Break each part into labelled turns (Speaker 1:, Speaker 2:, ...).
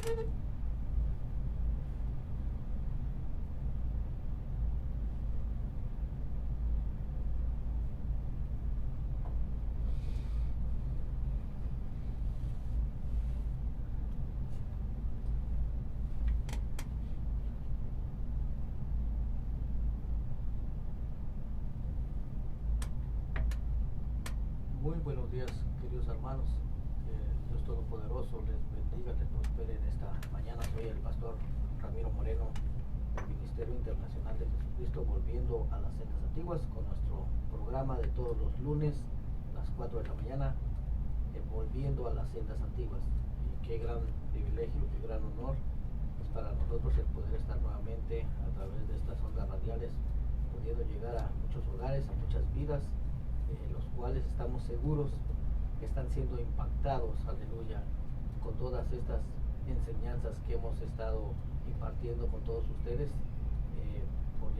Speaker 1: Muy buenos días, queridos hermanos. Que Dios Todopoderoso les bendiga, les prospere en esta mañana. Soy el pastor Ramiro Moreno del Ministerio Internacional de Jesucristo, volviendo a las sendas antiguas con nuestro programa de todos los lunes a las 4 de la mañana, volviendo a las sendas antiguas. Y qué gran privilegio, qué gran honor es para nosotros el poder estar nuevamente a través de estas ondas radiales, pudiendo llegar a muchos hogares, a muchas vidas, los cuales estamos seguros que están siendo impactados, aleluya, con todas estas enseñanzas que hemos estado impartiendo con todos ustedes por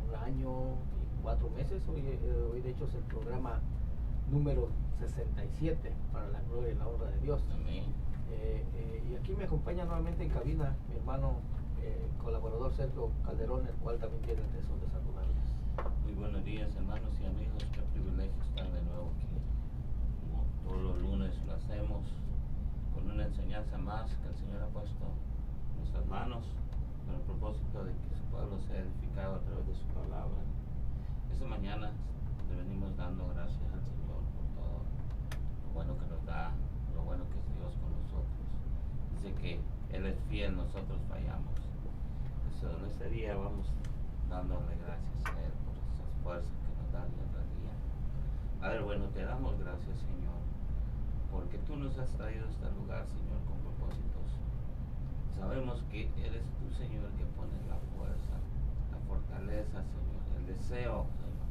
Speaker 1: un año y 4 meses. Hoy de hecho es el programa número 67 para la gloria y la honra de Dios.
Speaker 2: Amén.
Speaker 1: Y aquí me acompaña nuevamente en cabina mi hermano colaborador Sergio Calderón, el cual también tiene el deseo de saludarles.
Speaker 2: Muy buenos días, hermanos y amigos. Qué privilegio estar de nuevo aquí. Como todos los lunes lo hacemos con una enseñanza más que el Señor ha puesto en nuestras manos, con el propósito de que su pueblo sea edificado a través de su palabra. Esta mañana le venimos dando gracias al Señor por todo lo bueno que nos da, lo bueno que es Dios con nosotros. Dice que Él es fiel, nosotros fallamos. Entonces, en este día vamos dándole gracias a Él por esas fuerzas que nos da día tras día. Padre bueno, te damos gracias, Señor, porque tú nos has traído a este lugar, Señor, con propósitos. Sabemos que eres tú, Señor, que pones la fuerza, la fortaleza, Señor, el deseo, Señor,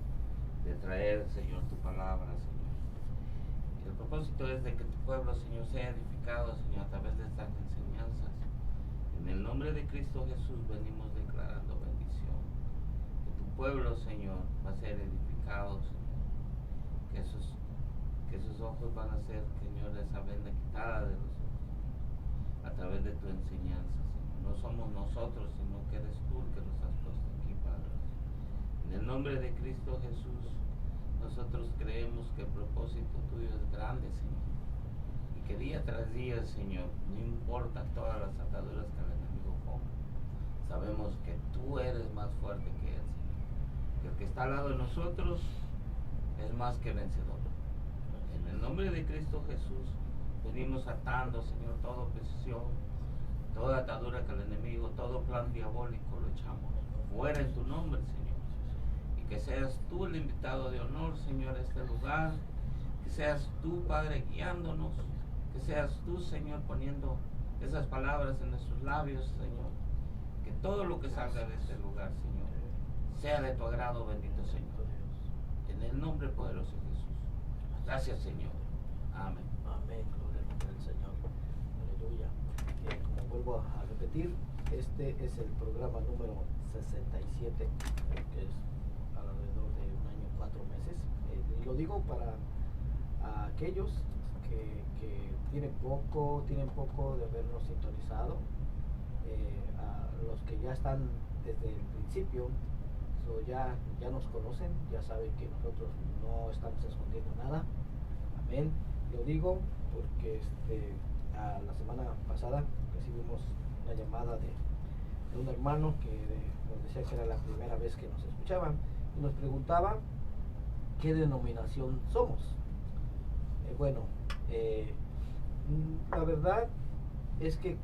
Speaker 2: de traer, Señor, tu palabra, Señor. Y el propósito es de que tu pueblo, Señor, sea edificado, Señor, a través de estas enseñanzas. En el nombre de Cristo Jesús venimos declarando bendición. Que tu pueblo, Señor, va a ser edificado, Señor. Que esos ojos van a ser, Señor, esa venda quitada de los ojos, a través de tu enseñanza, Señor. No somos nosotros, sino que eres tú el que nos has puesto aquí, Padre. En el nombre de Cristo Jesús, nosotros creemos que el propósito tuyo es grande, Señor. Y que día tras día, Señor, no importa todas las ataduras que el enemigo ponga, sabemos que tú eres más fuerte que él, Señor. Que el que está al lado de nosotros es más que vencedor. En el nombre de Cristo Jesús, venimos atando, Señor, toda oposición, toda atadura que el enemigo, todo plan diabólico lo echamos fuera en tu nombre, Señor. Y que seas tú el invitado de honor, Señor, a este lugar. Que seas tú, Padre, guiándonos. Que seas tú, Señor, poniendo esas palabras en nuestros labios, Señor. Que todo lo que salga de este lugar, Señor, sea de tu agrado, bendito Señor. En el nombre poderoso de Jesús. Gracias, Señor. Amén.
Speaker 1: Amén, gloria al nombre del Señor. Aleluya. Como vuelvo a repetir, este es el programa número 67, que es alrededor de un año, 4 meses. Y lo digo para aquellos que tienen poco de habernos sintonizado, a los que ya están desde el principio. Ya nos conocen, ya saben que nosotros no estamos escondiendo nada. Amén. Lo digo porque la semana pasada recibimos una llamada de un hermano que nos decía que era la primera vez que nos escuchaban y nos preguntaba qué denominación somos. La verdad es que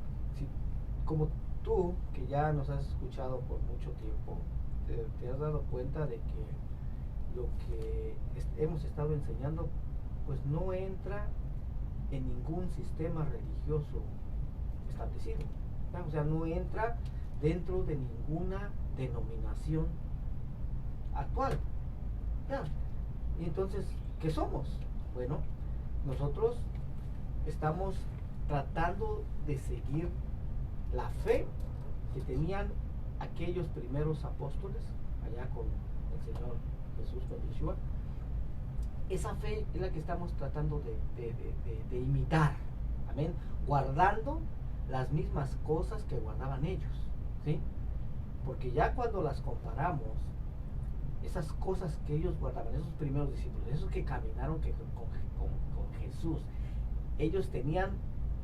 Speaker 1: como tú, que ya nos has escuchado por mucho tiempo, te has dado cuenta de que lo que hemos estado enseñando pues no entra en ningún sistema religioso establecido, ¿no? O sea, no entra dentro de ninguna denominación actual, ¿no? Y entonces, ¿qué somos? Bueno, nosotros estamos tratando de seguir la fe que tenían aquellos primeros apóstoles allá con el Señor Jesús, con Yeshua. Esa fe es la que estamos tratando de imitar. Amén. guardando las mismas cosas que guardaban ellos, ¿sí? Porque ya cuando las comparamos, esas cosas que ellos guardaban, esos primeros discípulos, esos que caminaron con Jesús, ellos tenían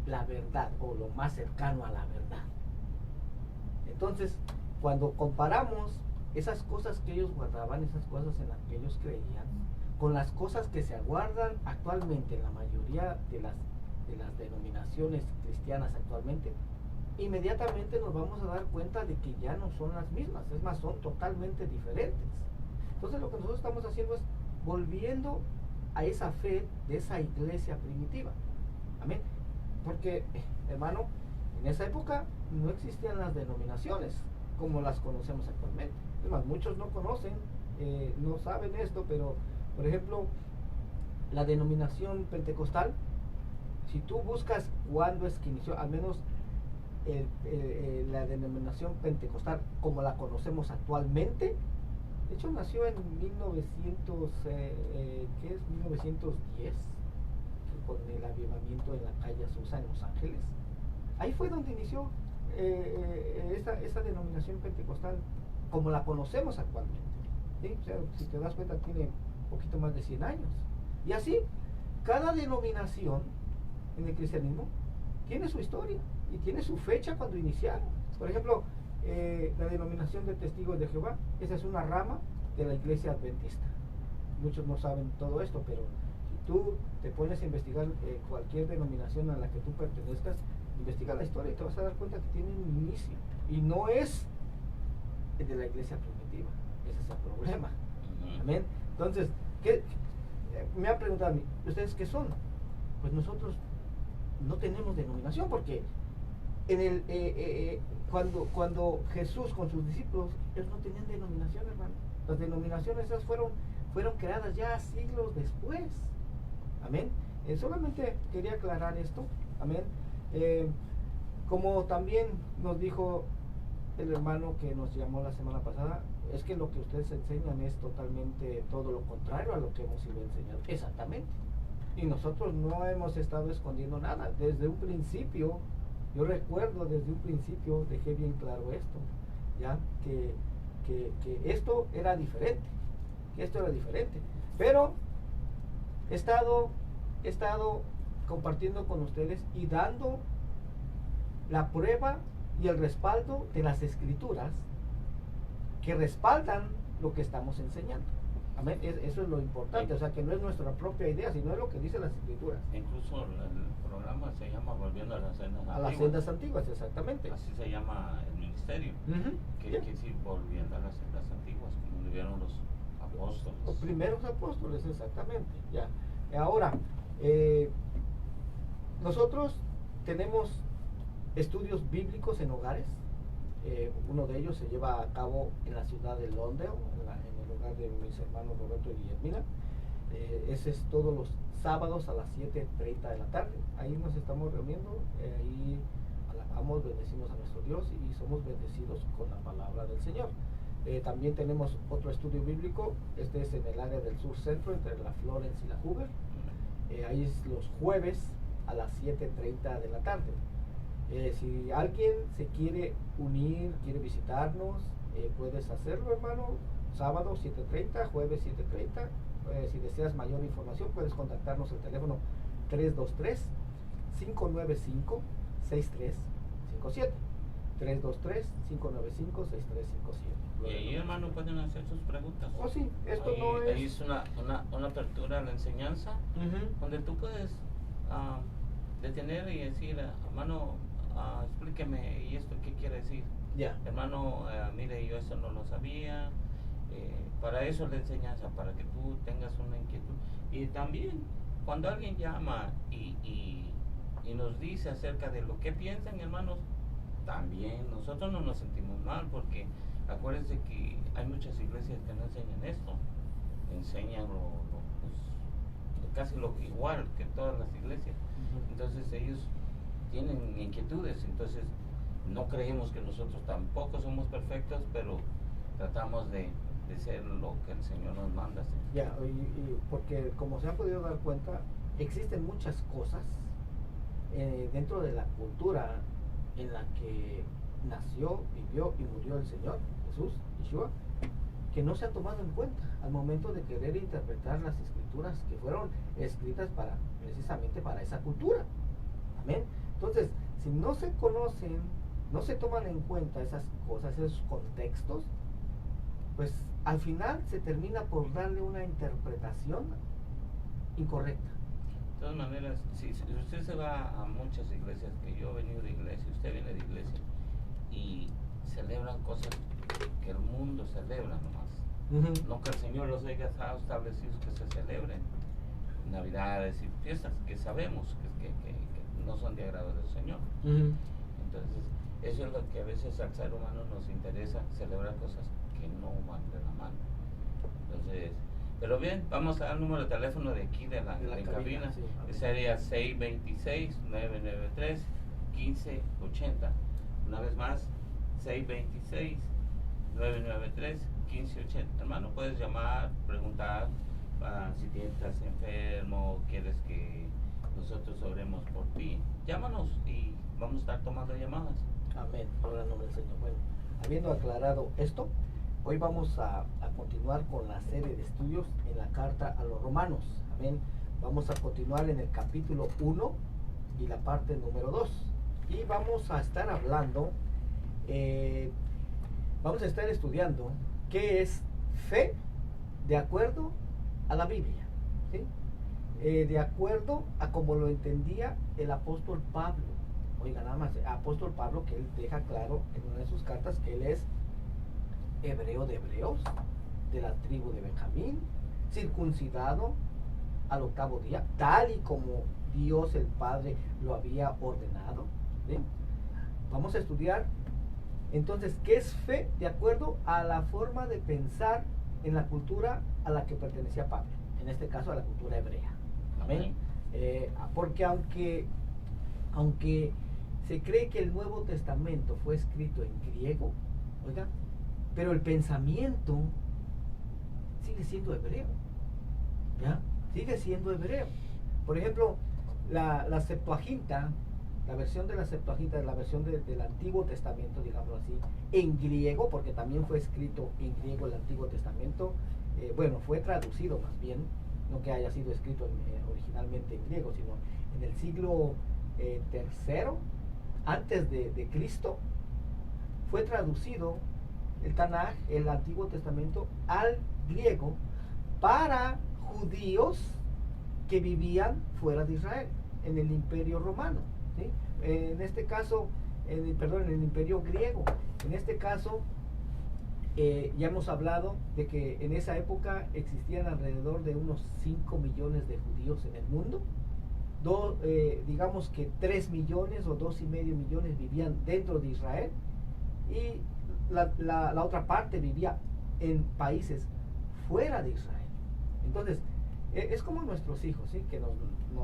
Speaker 1: la verdad o lo más cercano a la verdad. Entonces, cuando comparamos esas cosas que ellos guardaban, esas cosas en las que ellos creían, con las cosas que se aguardan actualmente en la mayoría de las denominaciones cristianas actualmente, inmediatamente nos vamos a dar cuenta de que ya no son las mismas, es más, son totalmente diferentes. Entonces lo que nosotros estamos haciendo es volviendo a esa fe de esa iglesia primitiva. Amén. Porque, hermano, en esa época no existían las denominaciones como las conocemos actualmente. Es más, muchos no conocen, no saben esto, pero, por ejemplo, la denominación pentecostal, si tú buscas cuándo es que inició, al menos la denominación pentecostal como la conocemos actualmente, de hecho nació en 1910, con el avivamiento en la calle Azusa en Los Ángeles. Ahí fue donde inició esa denominación pentecostal como la conocemos actualmente, ¿sí? O sea, si te das cuenta, tiene un poquito más de 100 años. Y así, cada denominación en el cristianismo tiene su historia y tiene su fecha cuando iniciaron. Por ejemplo, la denominación de Testigos de Jehová, esa es una rama de la iglesia adventista. Muchos no saben todo esto, pero si tú te pones a investigar cualquier denominación a la que tú pertenezcas, investiga la historia y te vas a dar cuenta que tiene un inicio y no es de la iglesia primitiva. Ese es el problema. Amén. Entonces, me han preguntado a mí, ¿ustedes qué son? Pues nosotros no tenemos denominación, porque cuando Jesús con sus discípulos, ellos no tenían denominación, hermano. Las denominaciones esas fueron creadas ya siglos después. Amén. Solamente quería aclarar esto. Amén. Como también nos dijo el hermano que nos llamó la semana pasada, es que lo que ustedes enseñan es totalmente todo lo contrario a lo que hemos ido enseñando. Exactamente. Y nosotros no hemos estado escondiendo nada. Desde un principio, yo recuerdo desde un principio, dejé bien claro esto, ya, que esto era diferente, pero he estado compartiendo con ustedes y dando la prueba y el respaldo de las escrituras que respaldan lo que estamos enseñando. Amén. Eso es lo importante, o sea, que no es nuestra propia idea, sino es lo que dicen las escrituras.
Speaker 2: Incluso el programa se llama Volviendo a las Sendas Antiguas.
Speaker 1: A las sendas antiguas, exactamente.
Speaker 2: Así se llama el ministerio. Que quiere decir volviendo a las sendas antiguas, como lo vieron los apóstoles.
Speaker 1: Los primeros apóstoles, exactamente. Ya. Ahora, nosotros tenemos estudios bíblicos en hogares. Uno de ellos se lleva a cabo en la ciudad de Londres, en el hogar de mis hermanos Roberto y Guillermina. Ese es todos los sábados a las 7:30 de la tarde. Ahí nos estamos reuniendo, ahí alabamos, bendecimos a nuestro Dios y somos bendecidos con la palabra del Señor. También tenemos otro estudio bíblico, este es en el área del sur centro, entre la Florence y la Hoover. Ahí es los jueves a las 7:30 de la tarde. Si alguien se quiere unir, quiere visitarnos, puedes hacerlo, hermano. Sábado 7:30, jueves 7:30. Si deseas mayor información, puedes contactarnos al teléfono 323-595-6357. 323-595-6357.
Speaker 2: Y ahí, hermano, pueden hacer sus preguntas.
Speaker 1: Oh, sí, esto
Speaker 2: ahí,
Speaker 1: no es...
Speaker 2: Ahí es una apertura a la enseñanza, donde tú puedes detener y decir, hermano, explíqueme, ¿y esto qué quiere decir?
Speaker 1: Ya.
Speaker 2: Hermano, mire, yo eso no lo sabía. Para eso es la enseñanza, para que tú tengas una inquietud. Y también, cuando alguien llama y nos dice acerca de lo que piensan, hermanos, también nosotros no nos sentimos mal, porque acuérdense que hay muchas iglesias que no enseñan esto. Enseñan casi lo igual que todas las iglesias. Entonces ellos tienen inquietudes, entonces no creemos que nosotros tampoco somos perfectos, pero tratamos de ser lo que el Señor nos manda hacer.
Speaker 1: Ya, porque como se han podido dar cuenta, existen muchas cosas dentro de la cultura en la que nació, vivió y murió el Señor Jesús, Yeshua, que no se ha tomado en cuenta al momento de querer interpretar las escrituras que fueron escritas precisamente para esa cultura. Amén. Entonces, si no se conocen, no se toman en cuenta esas cosas, esos contextos, pues al final se termina por darle una interpretación incorrecta.
Speaker 2: De todas maneras, si usted se va a muchas iglesias, que yo he venido de iglesia, usted viene de iglesia, y celebran cosas que el mundo celebra nomás. No que el Señor los haya establecido que se celebren. Navidades y fiestas que sabemos que no son de agrado del Señor. Entonces, eso es lo que a veces al ser humano nos interesa, celebrar cosas que no van de la mano. Entonces, pero bien, vamos a dar el número de teléfono de aquí de la cabina.
Speaker 1: Sí,
Speaker 2: Sería 626-993-1580. Una vez más, 626-993-1580. Hermano, puedes llamar, preguntar si estás enfermo, quieres que nosotros oremos por ti. Llámanos y vamos a estar tomando llamadas.
Speaker 1: Amén. Ahora en nombre del Señor. Bueno, habiendo aclarado esto, hoy vamos a continuar con la serie de estudios en la carta a los romanos. Amén. Vamos a continuar en el capítulo 1 y la parte número 2. Y vamos a estar hablando, vamos a estar estudiando qué es fe de acuerdo a la Biblia, ¿sí? De acuerdo a como lo entendía el apóstol Pablo. Oiga, nada más, apóstol Pablo, que él deja claro en una de sus cartas que él es hebreo de hebreos, de la tribu de Benjamín, circuncidado al 8º día, tal y como Dios el Padre lo había ordenado. ¿Sí? Vamos a estudiar entonces qué es fe de acuerdo a la forma de pensar en la cultura a la que pertenecía Pablo, en este caso a la cultura hebrea. Amén. Porque aunque se cree que el Nuevo Testamento fue escrito en griego, oiga, pero el pensamiento sigue siendo hebreo, ¿ya? Sigue siendo hebreo. Por ejemplo, la Septuaginta, la versión de la Septuaginta, la versión del Antiguo Testamento, digámoslo así, en griego, porque también fue escrito en griego el Antiguo Testamento, bueno, fue traducido más bien, no que haya sido escrito originalmente en griego, sino en el siglo III, antes de Cristo, fue traducido el Tanaj, el Antiguo Testamento, al griego para judíos que vivían fuera de Israel, en el Imperio Romano, ¿sí? En este caso, en el Imperio griego. En este caso, ya hemos hablado de que en esa época existían alrededor de unos 5 millones de judíos en el mundo. Digamos que 3 millones o 2,5 millones vivían dentro de Israel, y la otra parte vivía en países fuera de Israel. Entonces, es como nuestros hijos, ¿sí? Que nos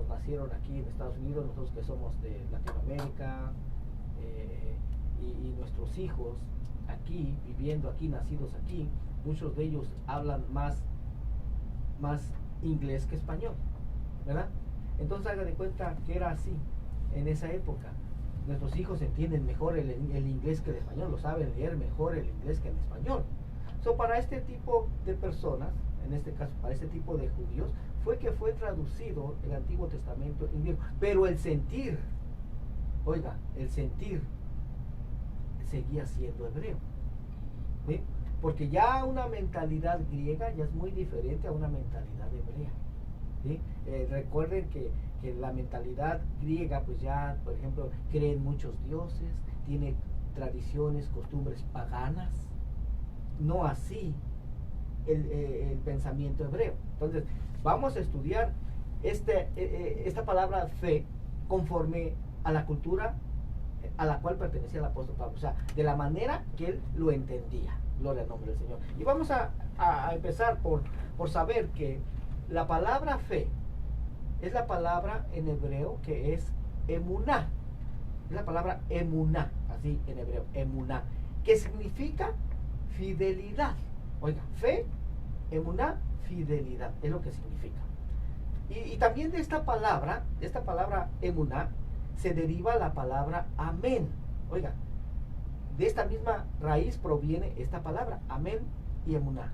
Speaker 1: nacieron aquí en Estados Unidos, nosotros que somos de Latinoamérica, y nuestros hijos aquí, viviendo aquí, nacidos aquí, muchos de ellos hablan más inglés que español, ¿verdad? Entonces haga de cuenta que era así en esa época. Nuestros hijos entienden mejor el inglés que el español, lo saben leer mejor el inglés que el español. Para este tipo de personas, en este caso para este tipo de judíos, fue traducido el Antiguo Testamento en griego, pero el sentir, oiga, el sentir seguía siendo hebreo, ¿sí? Porque ya una mentalidad griega ya es muy diferente a una mentalidad hebrea, ¿sí? Recuerden que la mentalidad griega, pues ya, por ejemplo, cree en muchos dioses, tiene tradiciones, costumbres paganas, no así el pensamiento hebreo. Entonces, vamos a estudiar esta palabra fe conforme a la cultura a la cual pertenecía el apóstol Pablo, o sea, de la manera que él lo entendía. Gloria al nombre del Señor. Y vamos a empezar por saber que la palabra fe es la palabra en hebreo que es emuná. Es la palabra emuná, así en hebreo, emuná, que significa fidelidad. Oiga, fe, emuná, fidelidad, es lo que significa. Y también de esta palabra emuná, se deriva la palabra amén. Oiga, de esta misma raíz proviene esta palabra, amén y emuná.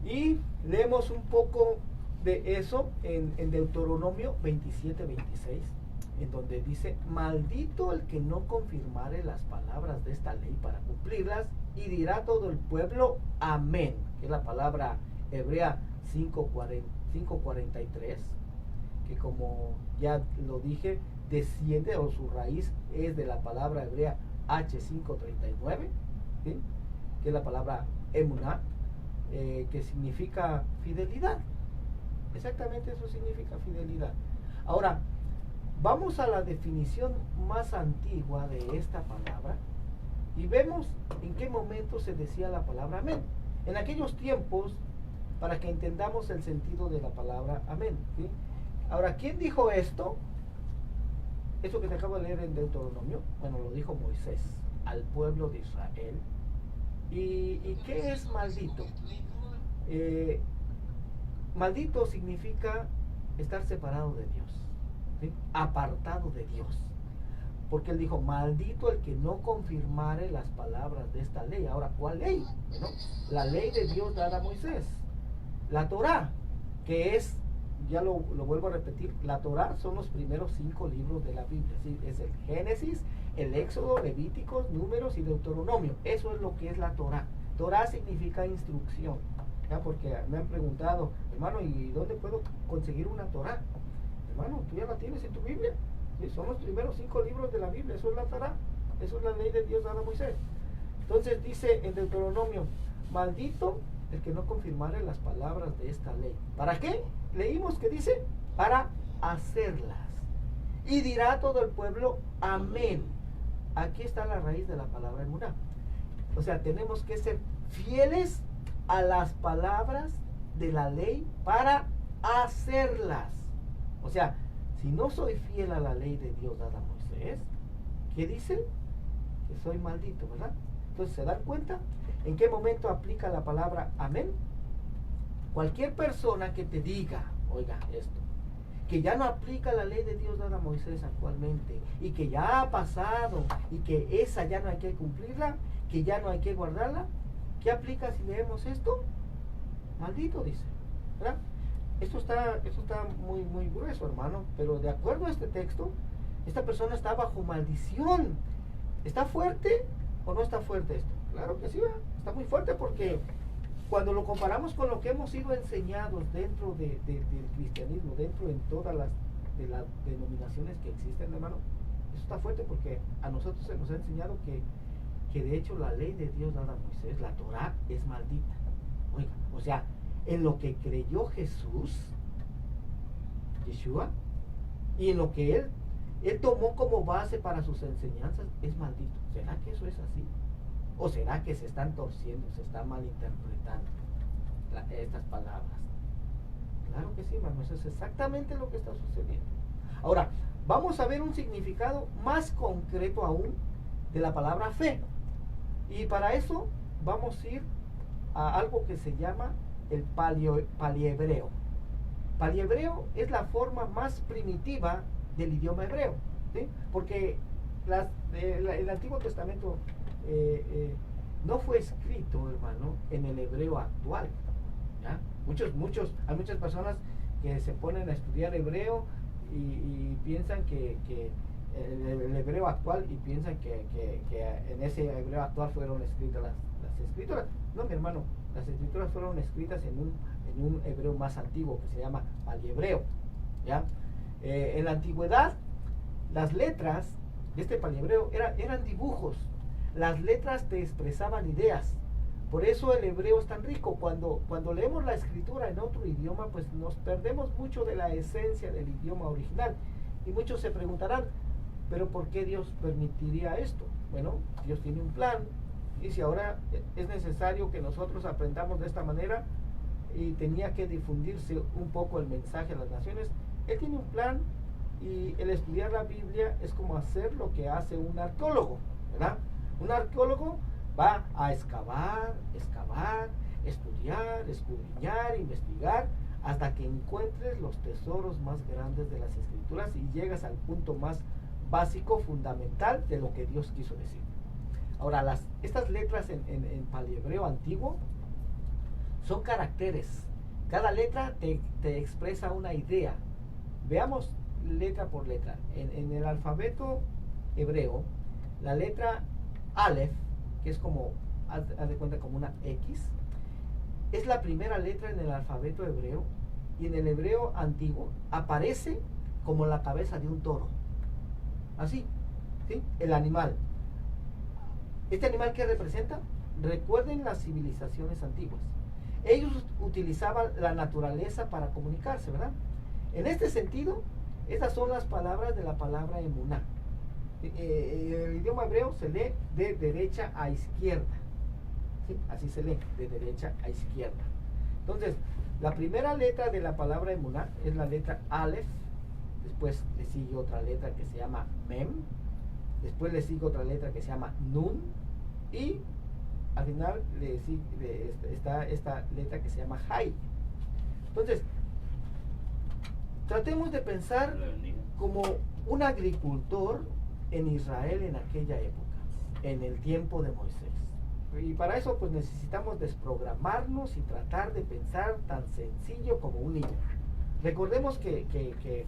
Speaker 1: Y leemos un poco de eso en Deuteronomio 27-26, en donde dice: maldito el que no confirmare las palabras de esta ley para cumplirlas, y dirá todo el pueblo amén, que es la palabra hebrea 543, que como ya lo dije, desciende, o su raíz es de la palabra hebrea H539, ¿sí? Que es la palabra emuná, que significa fidelidad. Exactamente eso significa fidelidad. Ahora, vamos a la definición más antigua de esta palabra y vemos en qué momento se decía la palabra amén. En aquellos tiempos, para que entendamos el sentido de la palabra amén, ¿sí? Ahora, ¿quién dijo esto? Eso que te acabo de leer en Deuteronomio, bueno, lo dijo Moisés al pueblo de Israel. ¿Y qué es maldito? Maldito significa estar separado de Dios, ¿sí? Apartado de Dios. Porque él dijo: maldito el que no confirmare las palabras de esta ley. Ahora, ¿cuál ley? Bueno, la ley de Dios dada a Moisés, la Torá, que es, ya lo vuelvo a repetir, la Torá son los primeros 5 libros de la Biblia, ¿sí? Es el Génesis, el Éxodo, Levíticos, Números y Deuteronomio. Eso es lo que es la Torá. Torá significa instrucción, ¿ya? Porque me han preguntado: hermano, ¿y dónde puedo conseguir una Torá? Hermano, tú ya la tienes en tu Biblia, ¿sí? Son los primeros 5 libros de la Biblia. Eso es la Torá, eso es la ley de Dios dada a Moisés. Entonces dice en Deuteronomio: maldito el que no confirmare las palabras de esta ley. ¿Para qué? Leímos que dice: para hacerlas. Y dirá todo el pueblo amén. Aquí está la raíz de la palabra emuná. O sea, tenemos que ser fieles a las palabras de la ley para hacerlas. O sea, si no soy fiel a la ley de Dios dada a Moisés, ¿qué dice? Que soy maldito, ¿verdad? Entonces, ¿se dan cuenta en qué momento aplica la palabra amén? Cualquier persona que te diga, oiga esto, que ya no aplica la ley de Dios dada a Moisés actualmente, y que ya ha pasado, y que esa ya no hay que cumplirla, que ya no hay que guardarla, ¿qué aplica si leemos esto? Maldito, dice, ¿verdad? Esto está muy, muy grueso, hermano, pero de acuerdo a este texto, esta persona está bajo maldición. ¿Está fuerte o no está fuerte esto? Claro que sí, ¿verdad? Está muy fuerte, porque cuando lo comparamos con lo que hemos sido enseñados dentro del cristianismo, dentro en todas las denominaciones que existen, hermano, eso está fuerte, porque a nosotros se nos ha enseñado que de hecho la ley de Dios dada a Moisés, la Torá, es maldita. Oiga, o sea, en lo que creyó Jesús, Yeshua, y en lo que él tomó como base para sus enseñanzas, es maldito. ¿Será que eso es así? ¿O será que se están torciendo, se están malinterpretando estas palabras? Claro que sí, hermano, eso es exactamente lo que está sucediendo. Ahora, vamos a ver un significado más concreto aún de la palabra fe. Y para eso vamos a ir a algo que se llama el paliehebreo. Paliehebreo es la forma más primitiva del idioma hebreo, ¿sí? Porque el Antiguo Testamento no fue escrito, hermano, en el hebreo actual, ¿ya? Hay muchas personas que se ponen a estudiar hebreo y piensan que el hebreo actual, y piensan que en ese hebreo actual fueron escritas las escrituras. No, mi hermano, las escrituras fueron escritas en un hebreo más antiguo que se llama paliehebreo, ¿ya? En la antigüedad, las letras de este paliehebreo eran dibujos. Las letras te expresaban ideas. Por eso el hebreo es tan rico. Cuando leemos la escritura en otro idioma, pues nos perdemos mucho de la esencia del idioma original. Y muchos se preguntarán: ¿pero por qué Dios permitiría esto? Bueno, Dios tiene un plan. Y si ahora es necesario que nosotros aprendamos de esta manera, y tenía que difundirse un poco el mensaje a las naciones, Él tiene un plan. Y el estudiar la Biblia es como hacer lo que hace un arqueólogo, ¿verdad? Un arqueólogo va a excavar, estudiar, escudriñar, investigar, hasta que encuentres los tesoros más grandes de las Escrituras y llegas al punto más básico, fundamental de lo que Dios quiso decir. Ahora, estas letras en paliebreo antiguo son caracteres. Cada letra te expresa una idea. Veamos letra por letra. En el alfabeto hebreo, la letra Aleph, que es como, haz de cuenta, como una X, es la primera letra en el alfabeto hebreo, y en el hebreo antiguo aparece como la cabeza de un toro. Así, ¿sí? El animal. ¿Este animal qué representa? Recuerden las civilizaciones antiguas. Ellos utilizaban la naturaleza para comunicarse, ¿verdad? En este sentido, estas son las palabras de la palabra emuná. El idioma hebreo se lee de derecha a izquierda. ¿Sí? Así se lee, de derecha a izquierda. Entonces, la primera letra de la palabra emuná es la letra Aleph. Después le sigue otra letra que se llama Mem. Después le sigue otra letra que se llama Nun. Y al final está esta letra que se llama Hay. Entonces, tratemos de pensar como un agricultor en Israel en aquella época, en el tiempo de Moisés. Y para eso pues necesitamos desprogramarnos y tratar de pensar tan sencillo como un niño. Recordemos que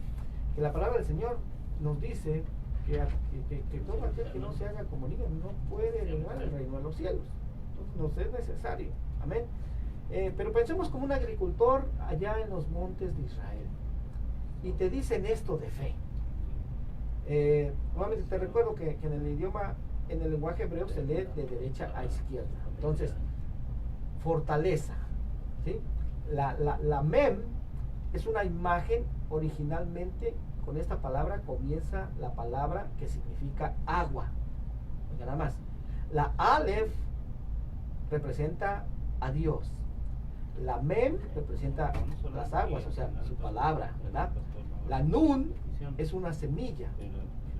Speaker 1: la palabra del Señor nos dice que todo aquel que no se haga como niño no puede heredar el reino de los cielos. Entonces nos es necesario. Amén. Pero pensemos como un agricultor allá en los montes de Israel. Y te dicen esto de fe. Nuevamente te recuerdo que en el idioma, en el lenguaje hebreo se lee de derecha a izquierda. Entonces, fortaleza, ¿sí? La mem es una imagen. Originalmente con esta palabra comienza la palabra que significa agua. Oiga, nada más. La Aleph representa a Dios. La Mem representa las aguas, o sea, su palabra, ¿verdad? La Nun es una semilla.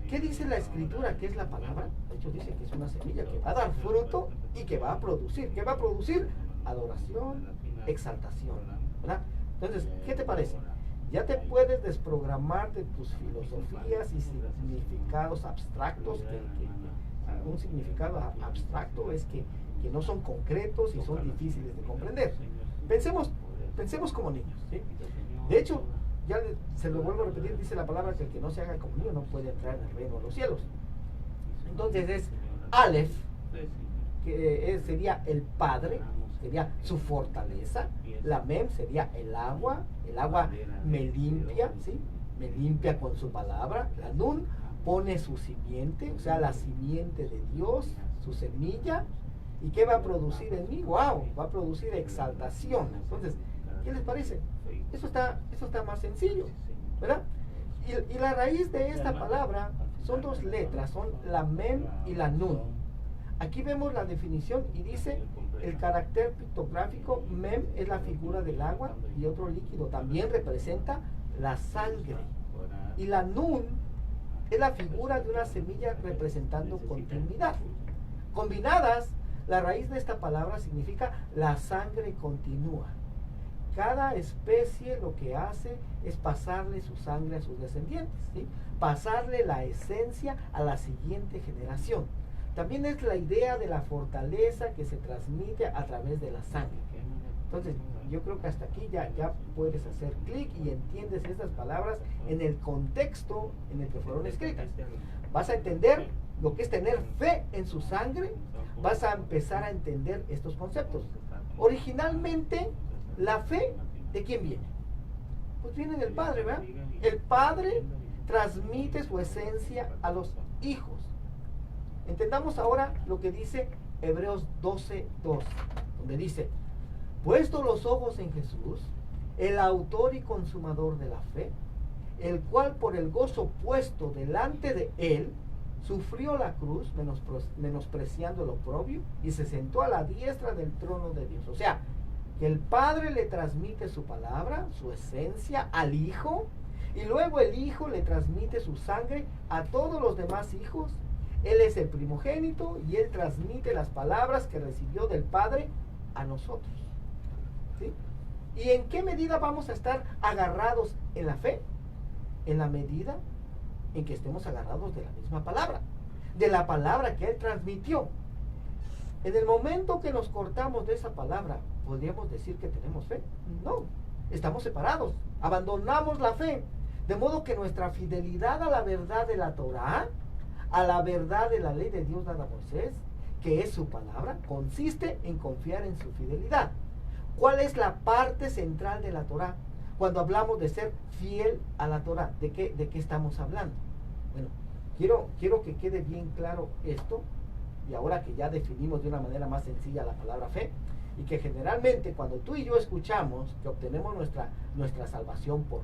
Speaker 1: ¿Qué dice la Escritura? ¿Qué es la palabra? De hecho dice que es una semilla que va a dar fruto y que va a producir. ¿Qué va a producir? Adoración, exaltación, ¿verdad? Entonces, ¿qué te parece? Ya te puedes desprogramar de tus filosofías y significados abstractos. Un significado abstracto es que no son concretos y son difíciles de comprender. Pensemos como niños, ¿sí? De hecho, se lo vuelvo a repetir, dice la palabra que el que no se haga como niño no puede entrar en el reino de los cielos. Entonces es Aleph, que sería el Padre, sería su fortaleza. La Mem sería el agua me limpia, ¿sí? Me limpia con su palabra. La Nun pone su simiente, o sea, la simiente de Dios, su semilla. ¿Y qué va a producir en mí? ¡Wow! Va a producir exaltación. Entonces, ¿qué les parece? Eso está más sencillo, ¿verdad? Y la raíz de esta palabra son dos letras, son la Mem y la Nun. Aquí vemos la definición y dice: el carácter pictográfico Mem es la figura del agua y otro líquido. También representa la sangre. Y la Nun es la figura de una semilla representando continuidad. Combinadas, la raíz de esta palabra significa la sangre continúa. Cada especie lo que hace es pasarle su sangre a sus descendientes, ¿sí? Pasarle la esencia a la siguiente generación. También es la idea de la fortaleza que se transmite a través de la sangre. Entonces, yo creo que hasta aquí ya puedes hacer clic y entiendes estas palabras en el contexto en el que fueron escritas. Vas a entender lo que es tener fe en su sangre. Vas a empezar a entender estos conceptos. Originalmente, la fe, ¿de quién viene? Pues viene del Padre, ¿verdad? El Padre transmite su esencia a los hijos. Entendamos ahora lo que dice Hebreos 12:2, donde dice: puesto los ojos en Jesús, el autor y consumador de la fe, el cual por el gozo puesto delante de él, sufrió la cruz, menospreciando el oprobio, y se sentó a la diestra del trono de Dios. O sea, que el Padre le transmite su palabra, su esencia al Hijo, y luego el Hijo le transmite su sangre a todos los demás hijos. Él es el primogénito y él transmite las palabras que recibió del Padre a nosotros, ¿sí? ¿Y en qué medida vamos a estar agarrados en la fe? En la medida en que estemos agarrados de la misma palabra, de la palabra que Él transmitió. En el momento que nos cortamos de esa palabra, ¿podríamos decir que tenemos fe? No, estamos separados, abandonamos la fe. De modo que nuestra fidelidad a la verdad de la Torá, a la verdad de la ley de Dios dada a Moisés, que es su palabra, consiste en confiar en su fidelidad. ¿Cuál es la parte central de la Torá? Cuando hablamos de ser fiel a la Torá, ¿de qué estamos hablando? Bueno, quiero que quede bien claro esto, y ahora que ya definimos de una manera más sencilla la palabra fe, y que generalmente cuando tú y yo escuchamos que obtenemos nuestra salvación por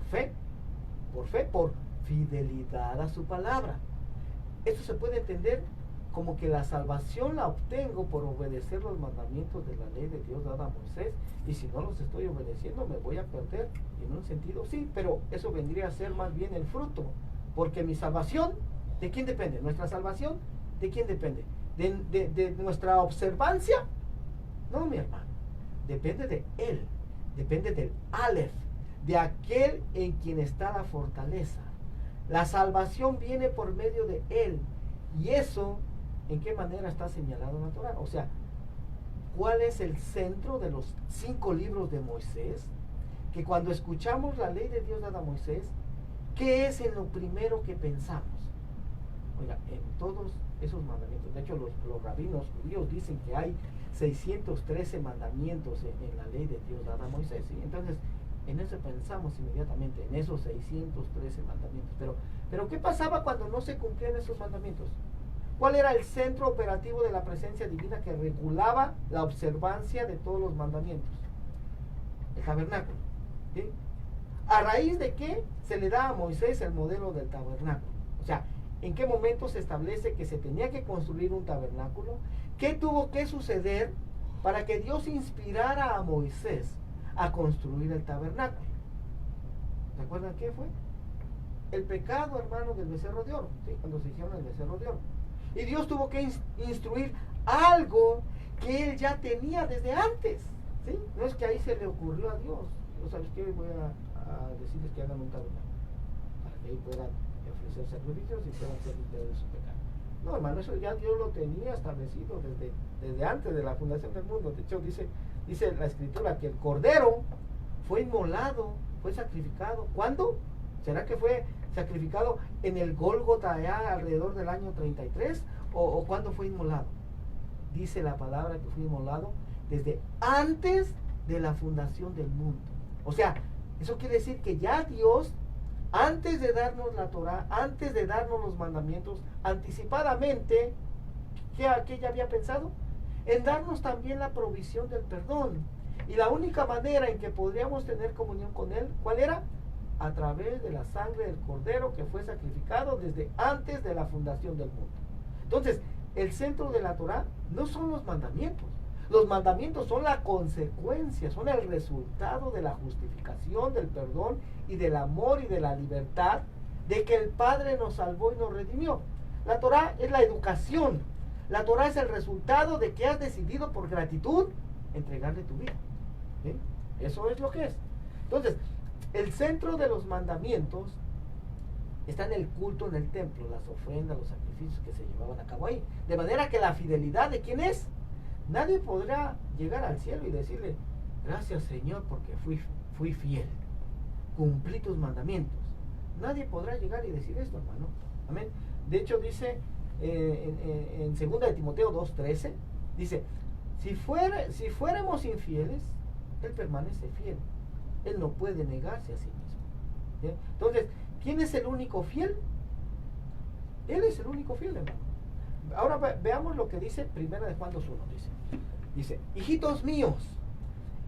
Speaker 1: fidelidad a su palabra. Esto se puede entender como que la salvación la obtengo por obedecer los mandamientos de la ley de Dios dada a Moisés, y si no los estoy obedeciendo me voy a perder. En un sentido sí, pero eso vendría a ser más bien el fruto, porque mi salvación, ¿de quién depende? Nuestra salvación, ¿de quién depende? ¿De nuestra observancia? No, mi hermano, depende de Él, depende del Aleph, de aquel en quien está la fortaleza. La salvación viene por medio de Él, y eso, ¿en qué manera está señalado en la Torá? O sea, ¿cuál es el centro de los 5 libros de Moisés? Que cuando escuchamos la ley de Dios dada a Moisés, ¿qué es en lo primero que pensamos? Oiga, en todos esos mandamientos, de hecho los rabinos judíos dicen que hay 613 mandamientos en la ley de Dios dada a Moisés, ¿sí? Entonces, en eso pensamos inmediatamente, en esos 613 mandamientos. Pero ¿qué pasaba cuando no se cumplían esos mandamientos? ¿Cuál era el centro operativo de la presencia divina que regulaba la observancia de todos los mandamientos? El tabernáculo, ¿sí? ¿A raíz de qué se le da a Moisés el modelo del tabernáculo? O sea, ¿en qué momento se establece que se tenía que construir un tabernáculo? ¿Qué tuvo que suceder para que Dios inspirara a Moisés a construir el tabernáculo? ¿Se acuerdan qué fue? El pecado, hermano, del becerro de oro, ¿sí? Cuando se hicieron el becerro de oro. Y Dios tuvo que instruir algo que Él ya tenía desde antes, ¿sí? No es que ahí se le ocurrió a Dios. ¿No sabes qué? Voy a decirles que hagan un tabernáculo para que ahí puedan ofrecer sacrificios y puedan ser limpiados de su pecado. No, hermano, eso ya Dios lo tenía establecido desde antes de la fundación del mundo. De hecho, dice la Escritura que el Cordero fue inmolado, fue sacrificado. ¿Cuándo? ¿Será que fue sacrificado en el Gólgota allá alrededor del año 33? ¿O cuándo fue inmolado? Dice la palabra que fue inmolado desde antes de la fundación del mundo. O sea, eso quiere decir que ya Dios, antes de darnos la Torá, antes de darnos los mandamientos, anticipadamente, ¿qué ya había pensado? En darnos también la provisión del perdón. Y la única manera en que podríamos tener comunión con Él, ¿cuál era? A través de la sangre del Cordero que fue sacrificado desde antes de la fundación del mundo. Entonces, el centro de la Torá no son los mandamientos. Los mandamientos son la consecuencia, son el resultado de la justificación, del perdón y del amor y de la libertad de que el Padre nos salvó y nos redimió. La Torá es la educación. La Torá es el resultado de que has decidido por gratitud entregarle tu vida, ¿sí? Eso es lo que es. Entonces, el centro de los mandamientos está en el culto en el templo, las ofrendas, los sacrificios que se llevaban a cabo ahí. De manera que la fidelidad de quién es, nadie podrá llegar al cielo y decirle, gracias Señor porque fui fiel, cumplí tus mandamientos. Nadie podrá llegar y decir esto, hermano. Amén. De hecho dice en 2 de Timoteo 2:13, dice, si fuéramos infieles, Él permanece fiel. Él no puede negarse a sí mismo, ¿sí? Entonces, ¿quién es el único fiel? Él es el único fiel, hermano. Ahora veamos lo que dice 1 de Juan 2:1. Dice, hijitos míos,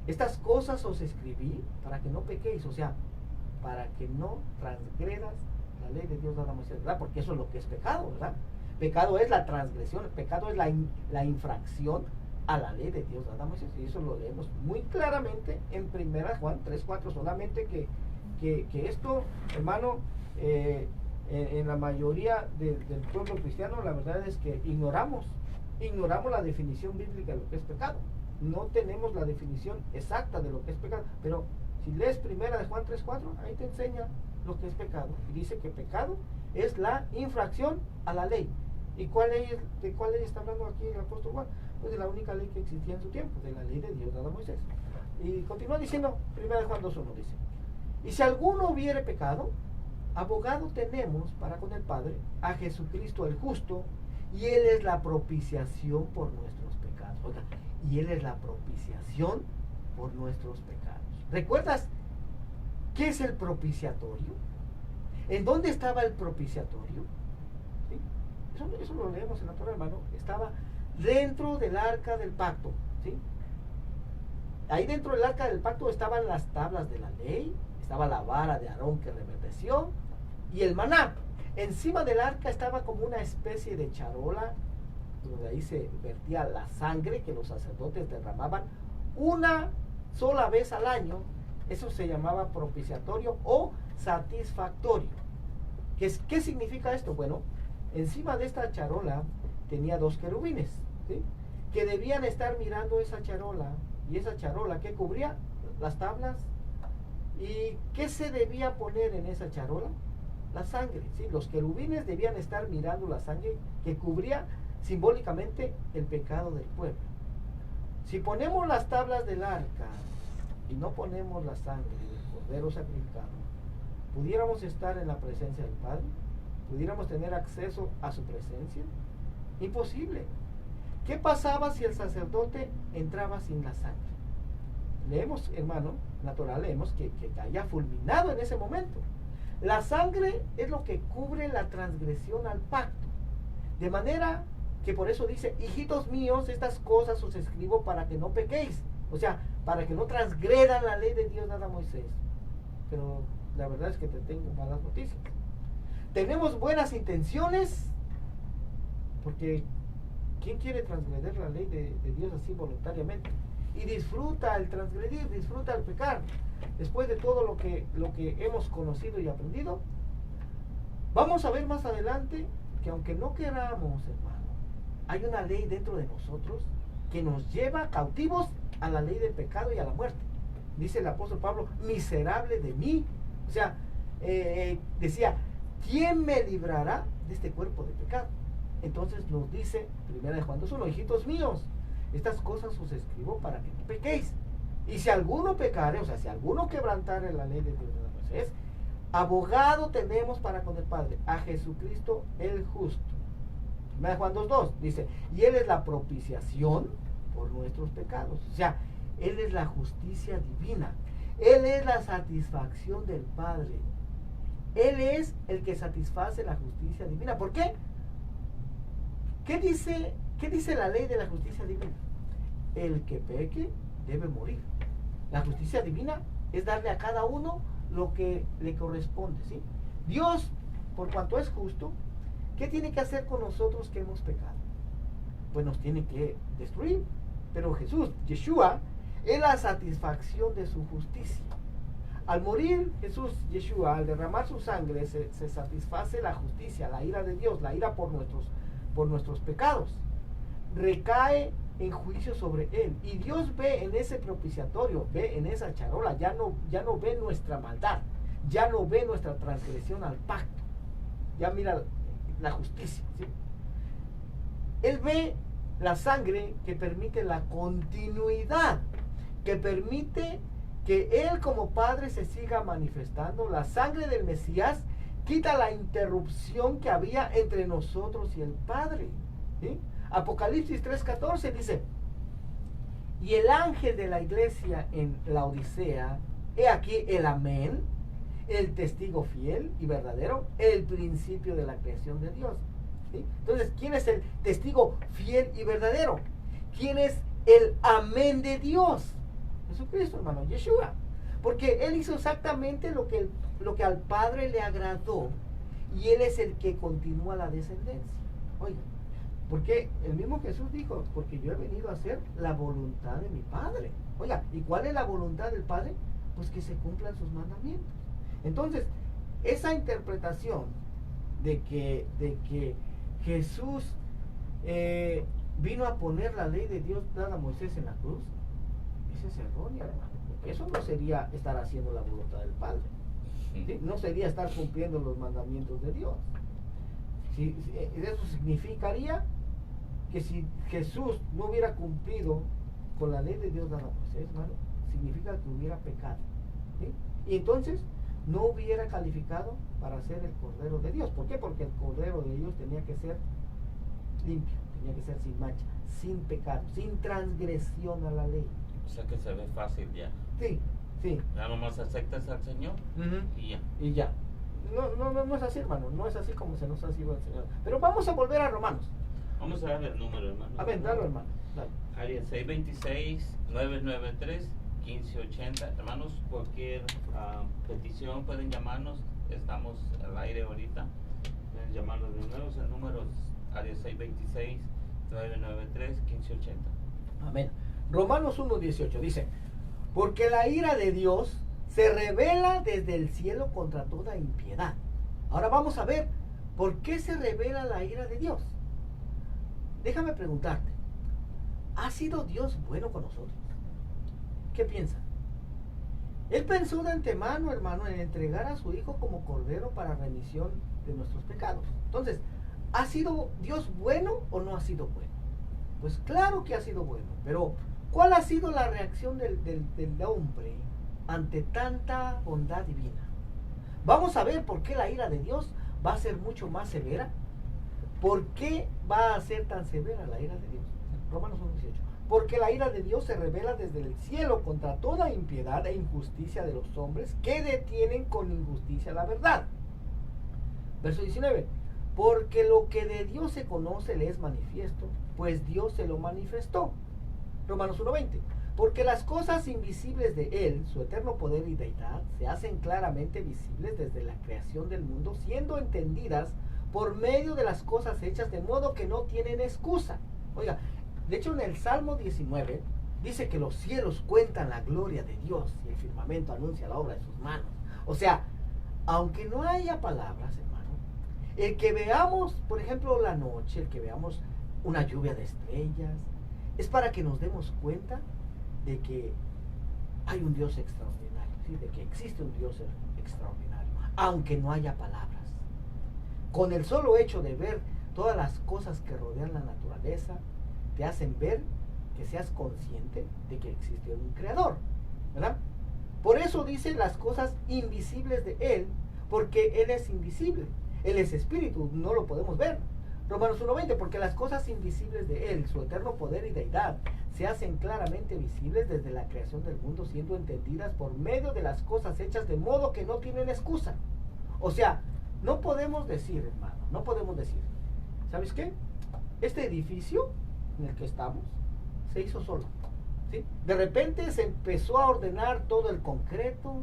Speaker 1: estas cosas os escribí para que no pequéis, o sea, para que no transgredas la ley de Dios dada a Moisés, ¿verdad? Porque eso es lo que es pecado, ¿verdad? Pecado es la transgresión, pecado es la infracción a la ley de Dios dada a Moisés, y eso lo leemos muy claramente en 1 Juan 3:4, solamente que esto, hermano, en la mayoría del pueblo cristiano, la verdad es que ignoramos la definición bíblica de lo que es pecado. no tenemos la definición exacta de lo que es pecado, pero si lees primera de Juan 3:4, ahí te enseña lo que es pecado, y dice que pecado es la infracción a la ley. ¿Y de cuál ley está hablando aquí el apóstol Juan? Pues de la única ley que existía en su tiempo, de la ley de Dios dada a Moisés. Y continúa diciendo, primera de Juan 2:1 dice, y si alguno hubiere pecado, abogado tenemos para con el Padre a Jesucristo el justo, y Él es la propiciación por nuestros pecados. Oiga, y Él es la propiciación por nuestros pecados. ¿Recuerdas qué es el propiciatorio? ¿En dónde estaba el propiciatorio? ¿Sí? Eso lo leemos en la Torá, hermano. Estaba dentro del arca del pacto. ¿Sí? Ahí dentro del arca del pacto estaban las tablas de la ley, estaba la vara de Aarón que reverdeció y el maná. Encima del arca estaba como una especie de charola, donde ahí se vertía la sangre que los sacerdotes derramaban una sola vez al año. Eso se llamaba propiciatorio o satisfactorio. ¿Qué significa esto? Bueno, encima de esta charola tenía 2 querubines, ¿sí?, que debían estar mirando esa charola, y esa charola que cubría las tablas. ¿Y qué se debía poner en esa charola? La sangre, ¿sí? Los querubines debían estar mirando la sangre que cubría simbólicamente el pecado del pueblo. Si ponemos las tablas del arca y no ponemos la sangre del cordero sacrificado, ¿pudiéramos estar en la presencia del Padre? ¿Pudiéramos tener acceso a su presencia? Imposible. ¿Qué pasaba si el sacerdote entraba sin la sangre? Leemos, hermano, natural, leemos que caía fulminado en ese momento. La sangre es lo que cubre la transgresión al pacto. De manera que por eso dice, hijitos míos, estas cosas os escribo para que no pequéis. O sea, para que no transgredan la ley de Dios dada a Moisés. Pero la verdad es que te tengo malas noticias. Tenemos buenas intenciones, porque ¿quién quiere transgredir la ley de Dios así voluntariamente? Y disfruta el transgredir, disfruta el pecar. Después de todo lo que hemos conocido y aprendido, vamos a ver más adelante que aunque no queramos, hermano, hay una ley dentro de nosotros que nos lleva cautivos a la ley del pecado y a la muerte. Dice el apóstol Pablo, miserable de mí. O sea, decía, ¿quién me librará de este cuerpo de pecado? Entonces nos dice, primera de Juan 2:1, hijitos míos, estas cosas os escribo para que no pequéis. Y si alguno pecare, o sea, si alguno quebrantare la ley de Dios de Moisés, abogado tenemos para con el Padre, a Jesucristo el justo. Primera de Juan 2:2 dice, y Él es la propiciación por nuestros pecados. O sea, Él es la justicia divina. Él es la satisfacción del Padre. Él es el que satisface la justicia divina. ¿Por qué? ¿Qué dice la ley de la justicia divina? El que peque debe morir. La justicia divina es darle a cada uno lo que le corresponde, ¿sí? Dios, por cuanto es justo, ¿qué tiene que hacer con nosotros que hemos pecado? Pues nos tiene que destruir. Pero Jesús, Yeshua, es la satisfacción de su justicia. Al morir Jesús, Yeshua, al derramar su sangre, se satisface la justicia, la ira de Dios, la ira por nuestros pecados. Recae en juicio sobre él. Y Dios ve en ese propiciatorio, ve en esa charola, ya no ve nuestra maldad, ya no ve nuestra transgresión al pacto. Ya mira la justicia, ¿sí? Él ve la sangre que permite la continuidad, que permite que Él como Padre se siga manifestando. La sangre del Mesías quita la interrupción que había entre nosotros y el Padre, ¿sí? Apocalipsis 3:14 dice, y el ángel de la iglesia en la Odisea, he aquí el amén, el testigo fiel y verdadero, el principio de la creación de Dios, ¿sí? Entonces, ¿quién es el testigo fiel y verdadero? ¿Quién es el amén de Dios? Jesucristo, hermano, Yeshua. Porque Él hizo exactamente lo que al Padre le agradó, y Él es el que continúa la descendencia. Oiga, porque el mismo Jesús dijo, porque yo he venido a hacer la voluntad de mi Padre. Oiga, ¿y cuál es la voluntad del Padre? Pues que se cumplan sus mandamientos. Entonces, esa interpretación de que Jesús vino a poner la ley de Dios dada a Moisés en la cruz, ese es erróneo, hermano. Porque eso no sería estar haciendo la voluntad del Padre. ¿Sí? No sería estar cumpliendo los mandamientos de Dios. Eso significaría que si Jesús no hubiera cumplido con la ley de Dios dada a Moisés, hermano, significa que hubiera pecado. ¿Sí? Y entonces no hubiera calificado para ser el Cordero de Dios. ¿Por qué? Porque el Cordero de Dios tenía que ser limpio, tenía que ser sin mancha, sin pecado, sin transgresión a la ley.
Speaker 2: O sea que se ve fácil ya.
Speaker 1: Sí, sí.
Speaker 2: Ya nomás aceptas al Señor y ya.
Speaker 1: Y ya. No es así, hermano. No es así como se nos ha sido enseñado. Pero vamos a volver a Romanos.
Speaker 2: Vamos a dar el número, hermano.
Speaker 1: A ver, dalo, hermano. Dale.
Speaker 2: Área 626-993-1580. Hermanos, cualquier petición pueden llamarnos. Estamos al aire ahorita. Pueden llamarnos de nuevo. El número es área 626-993-1580.
Speaker 1: Amén. Romanos 1:18 dice: porque la ira de Dios se revela desde el cielo contra toda impiedad. Ahora vamos a ver por qué se revela la ira de Dios. Déjame preguntarte, ¿ha sido Dios bueno con nosotros? ¿Qué piensan? Él pensó de antemano, hermano, en entregar a su Hijo como Cordero para remisión de nuestros pecados. Entonces, ¿ha sido Dios bueno o no ha sido bueno? Pues claro que ha sido bueno, pero ¿cuál ha sido la reacción del hombre ante tanta bondad divina? Vamos a ver por qué la ira de Dios va a ser mucho más severa. ¿Por qué va a ser tan severa la ira de Dios? Romanos 1:18. Porque la ira de Dios se revela desde el cielo contra toda impiedad e injusticia de los hombres que detienen con injusticia la verdad. Verso 19. Porque lo que de Dios se conoce le es manifiesto, pues Dios se lo manifestó. Romanos 1:20. Porque las cosas invisibles de Él, su eterno poder y deidad, se hacen claramente visibles desde la creación del mundo, siendo entendidas por medio de las cosas hechas, de modo que no tienen excusa. Oiga, de hecho en el Salmo 19 dice que los cielos cuentan la gloria de Dios y el firmamento anuncia la obra de sus manos. O sea, aunque no haya palabras, hermano, el que veamos, por ejemplo, la noche, el que veamos una lluvia de estrellas, es para que nos demos cuenta de que hay un Dios extraordinario, ¿sí? De que existe un Dios extraordinario, aunque no haya palabras. Con el solo hecho de ver todas las cosas que rodean la naturaleza, te hacen ver que seas consciente de que existe un creador, ¿verdad? Por eso dice las cosas invisibles de Él, porque Él es invisible. Él es espíritu, no lo podemos ver. Romanos 1:20, porque las cosas invisibles de Él, su eterno poder y deidad, se hacen claramente visibles desde la creación del mundo, siendo entendidas por medio de las cosas hechas, de modo que no tienen excusa. O sea, no podemos decir, hermano, no podemos decir, ¿sabes qué? Este edificio en el que estamos se hizo solo, ¿sí? De repente se empezó a ordenar todo el concreto,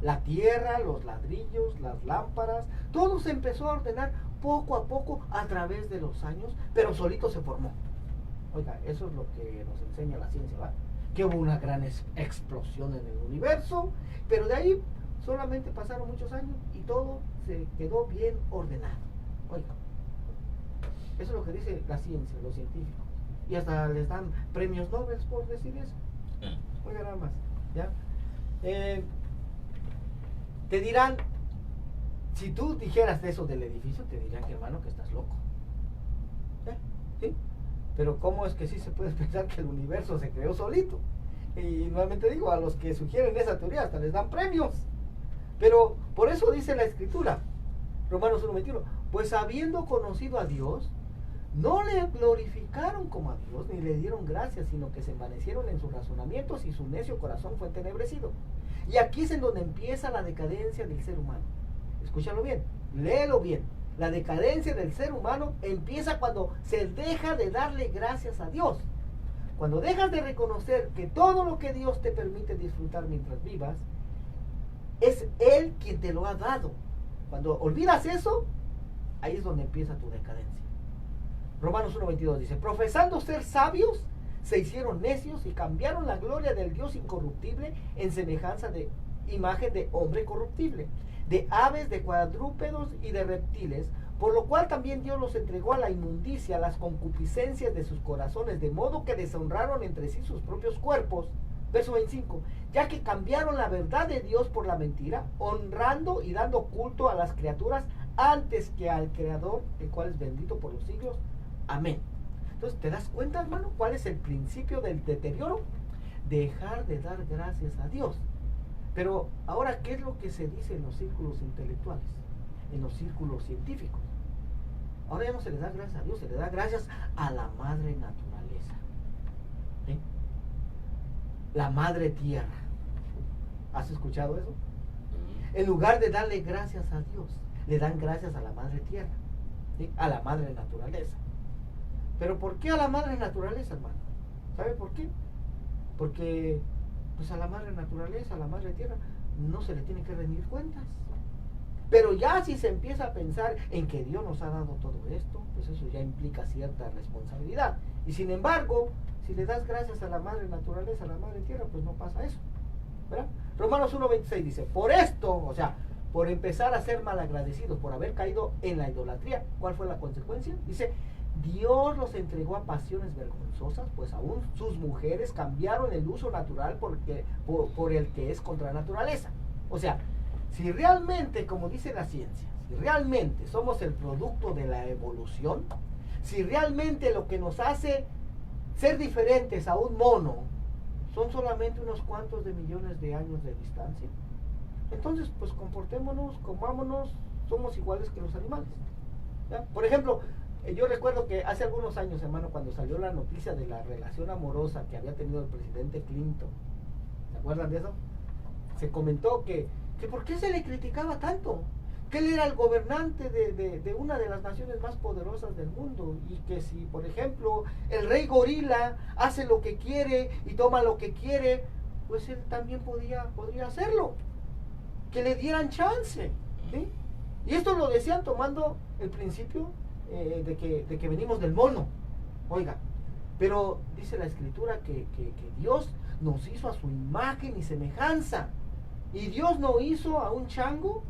Speaker 1: la tierra, los ladrillos, las lámparas, todo se empezó a ordenar poco a poco a través de los años, pero solito se formó. Oiga, eso es lo que nos enseña la ciencia, ¿va? Que hubo una gran explosión en el universo, pero de ahí solamente pasaron muchos años y todo se quedó bien ordenado. Oiga, eso es lo que dice la ciencia, los científicos. Y hasta les dan premios Nobel por decir eso. Oiga, nada más, ¿ya? Te dirán, si tú dijeras de eso del edificio, te dirían que, hermano, que estás loco. ¿Sí? Pero ¿cómo es que sí se puede pensar que el universo se creó solito? Y nuevamente digo, a los que sugieren esa teoría hasta les dan premios. Pero por eso dice la Escritura, Romanos 1:21, pues habiendo conocido a Dios, no le glorificaron como a Dios, ni le dieron gracias, sino que se envanecieron en sus razonamientos y su necio corazón fue entenebrecido. Y aquí es en donde empieza la decadencia del ser humano. Escúchalo bien, léelo bien. La decadencia del ser humano empieza cuando se deja de darle gracias a Dios. Cuando dejas de reconocer que todo lo que Dios te permite disfrutar mientras vivas, es Él quien te lo ha dado. Cuando olvidas eso, ahí es donde empieza tu decadencia. Romanos 1:22 dice, profesando ser sabios, se hicieron necios y cambiaron la gloria del Dios incorruptible en semejanza de imagen de hombre corruptible, de aves, de cuadrúpedos y de reptiles,
Speaker 3: por lo cual también Dios los entregó a la inmundicia, a las concupiscencias de sus corazones, de modo que deshonraron entre sí sus propios cuerpos. Verso 25, ya que cambiaron la verdad de Dios por la mentira, honrando y dando culto a las criaturas antes que al Creador, el cual es bendito por los siglos. Amén. Entonces, ¿te das cuenta, hermano, cuál es el principio del deterioro? Dejar de dar gracias a Dios. Pero ahora, ¿qué es lo que se dice en los círculos intelectuales? En los círculos científicos. Ahora ya no se le da gracias a Dios, se le da gracias a la madre naturaleza. ¿Sí? La madre tierra. ¿Has escuchado eso? En lugar de darle gracias a Dios, le dan gracias a la madre tierra, ¿sí? A la madre naturaleza. ¿Pero por qué a la madre naturaleza, hermano? ¿Sabe por qué? Porque pues a la madre naturaleza, a la madre tierra, no se le tiene que rendir cuentas. Pero ya si se empieza a pensar en que Dios nos ha dado todo esto, pues eso ya implica cierta responsabilidad. Y sin embargo, si le das gracias a la madre naturaleza, a la madre tierra, pues no pasa eso, ¿verdad? Romanos 1:26 dice, por esto, o sea, por empezar a ser malagradecidos, por haber caído en la idolatría, ¿cuál fue la consecuencia? Dice, Dios los entregó a pasiones vergonzosas, pues aún sus mujeres cambiaron el uso natural por el que es contra la naturaleza. O sea, si realmente, como dice la ciencia, si realmente somos el producto de la evolución, si realmente lo que nos hace ser diferentes a un mono son solamente unos cuantos de millones de años de distancia, entonces pues comportémonos, comámonos, somos iguales que los animales, ¿ya? Por ejemplo, yo recuerdo que hace algunos años, hermano, cuando salió la noticia de la relación amorosa que había tenido el presidente Clinton, ¿se acuerdan de eso? Se comentó que ¿por qué se le criticaba tanto? Que él era el gobernante de una de las naciones más poderosas del mundo, y que si, por ejemplo, el rey gorila hace lo que quiere y toma lo que quiere, pues él también podría hacerlo, que le dieran chance, ¿sí? Y esto lo decían tomando el principio de que venimos del mono. Oiga, pero dice la escritura que Dios nos hizo a su imagen y semejanza. Y Dios no hizo a un chango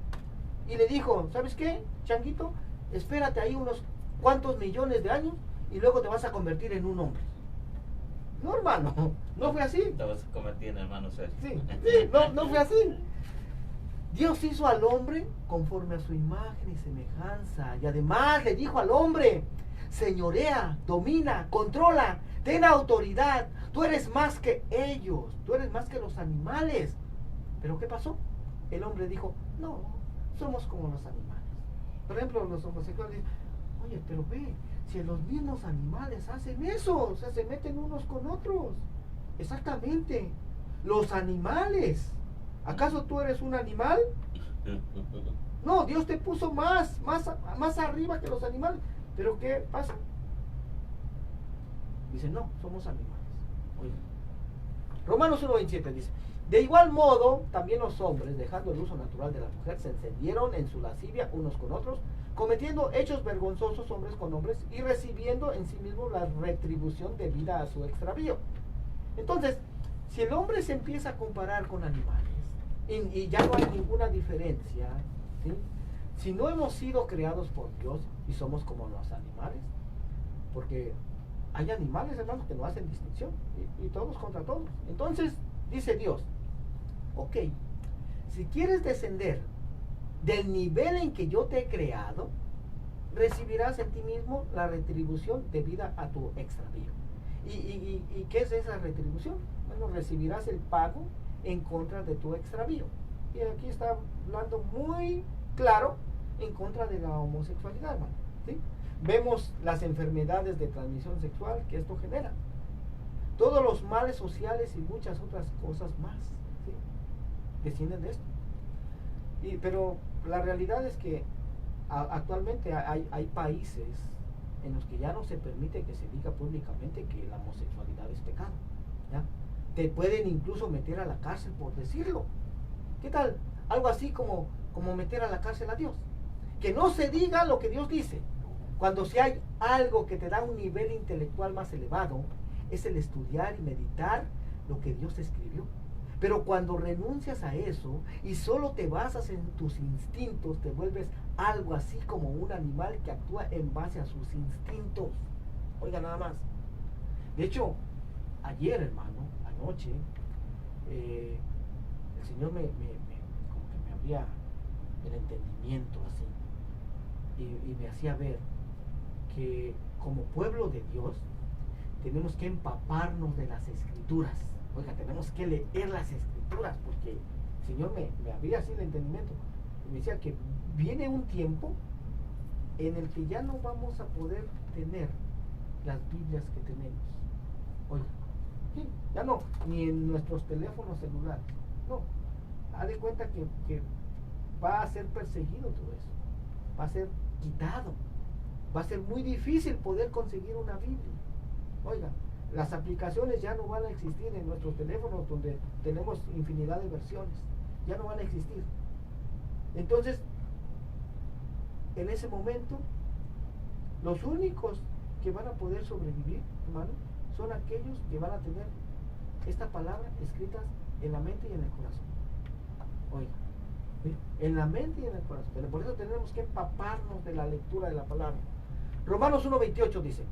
Speaker 3: y le dijo, ¿sabes qué, changuito? Espérate ahí unos cuantos millones de años y luego te vas a convertir en un hombre. No, hermano, no fue así.
Speaker 2: Te vas a convertir en hermano Sergio.
Speaker 3: Sí, no fue así. Dios hizo al hombre conforme a su imagen y semejanza. Y además le dijo al hombre, señorea, domina, controla, ten autoridad. Tú eres más que ellos, tú eres más que los animales. ¿Pero qué pasó? El hombre dijo, no, somos como los animales. Por ejemplo, los homosexuales dicen, oye, pero ve, si los mismos animales hacen eso, o sea, se meten unos con otros. Exactamente, los animales. ¿Acaso tú eres un animal? No, Dios te puso más arriba que los animales. ¿Pero qué pasa? Dice, no, somos animales. Oye. Romanos 1:27 dice, de igual modo, también los hombres, dejando el uso natural de la mujer, se encendieron en su lascivia unos con otros, cometiendo hechos vergonzosos hombres con hombres y recibiendo en sí mismos la retribución debida a su extravío. Entonces, si el hombre se empieza a comparar con animales y ya no hay ninguna diferencia, ¿sí? Si no hemos sido creados por Dios y somos como los animales, porque hay animales, hermanos, que no hacen distinción y todos contra todos. Entonces, dice Dios, ok, si quieres descender del nivel en que yo te he creado, recibirás en ti mismo la retribución debida a tu extravío. ¿Y qué es esa retribución? Bueno, recibirás el pago en contra de tu extravío. Y aquí está hablando muy claro en contra de la homosexualidad, hermano, ¿sí? Vemos las enfermedades de transmisión sexual que esto genera, todos los males sociales y muchas otras cosas más, ¿sí? Descienden de esto. Pero la realidad es que actualmente hay países en los que ya no se permite que se diga públicamente que la homosexualidad es pecado, ¿ya? Te pueden incluso meter a la cárcel por decirlo. ¿Qué tal? Algo así como meter a la cárcel a Dios. Que no se diga lo que Dios dice. Cuando si hay algo que te da un nivel intelectual más elevado, es el estudiar y meditar lo que Dios escribió. Pero cuando renuncias a eso y solo te basas en tus instintos, te vuelves algo así como un animal que actúa en base a sus instintos. Oiga, nada más. De hecho, ayer, hermano, anoche, el Señor como que me abría el entendimiento así y me hacía ver que como pueblo de Dios tenemos que empaparnos de las Escrituras. Oiga, tenemos que leer las Escrituras porque el Señor me abría así el entendimiento y me decía que viene un tiempo en el que ya no vamos a poder tener las Biblias que tenemos. Oiga, sí, ya no, ni en nuestros teléfonos celulares. No, haz de cuenta que va a ser perseguido todo eso. Va a ser quitado. Va a ser muy difícil poder conseguir una Biblia. Oiga, las aplicaciones ya no van a existir en nuestros teléfonos donde tenemos infinidad de versiones. Ya no van a existir. Entonces, en ese momento, los únicos que van a poder sobrevivir, hermano, son aquellos que van a tener esta palabra escritas en la mente y en el corazón. Oiga, ¿sí? En la mente y en el corazón. Pero por eso tenemos que empaparnos de la lectura de la palabra. Romanos 1:28 dice: